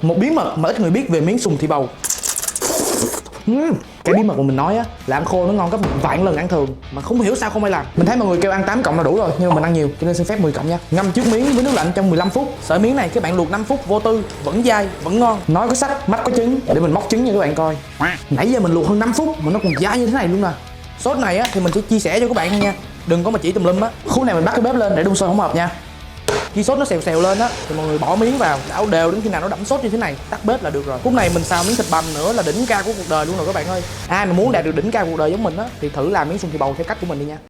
Một bí mật mà ít người biết về miếng sùng thì bầu. Cái bí mật mà mình nói á là ăn khô nó ngon gấp vạn lần ăn thường, mà không hiểu sao không ai làm. Mình thấy mọi người kêu ăn 8 cộng là đủ rồi, nhưng mà mình ăn nhiều cho nên xin phép 10 cộng nha. Ngâm trước miếng với nước lạnh trong 15 phút. Sợi miếng này các bạn luộc 5 phút vô tư, vẫn dai, vẫn ngon. Nói có sách, mắt có trứng. Để mình móc trứng cho các bạn coi. Nãy giờ mình luộc hơn 5 phút mà nó còn dai như thế này luôn nè. Sốt này á thì mình sẽ chia sẻ cho các bạn thôi nha. Đừng có mà chỉ tùm lum á. Khu này mình bắt cái bếp lên để đun sôi hỗn hợp nha. Khi sốt nó xèo xèo lên á thì mọi người bỏ miếng vào, đảo đều đến khi nào nó đẫm sốt như thế này, tắt bếp là được rồi. Phút này mình xào miếng thịt bằm nữa là đỉnh cao của cuộc đời luôn rồi các bạn ơi. Ai mà muốn đạt được đỉnh cao cuộc đời giống mình á thì thử làm miếng sùng thì bầu theo cách của mình đi nha.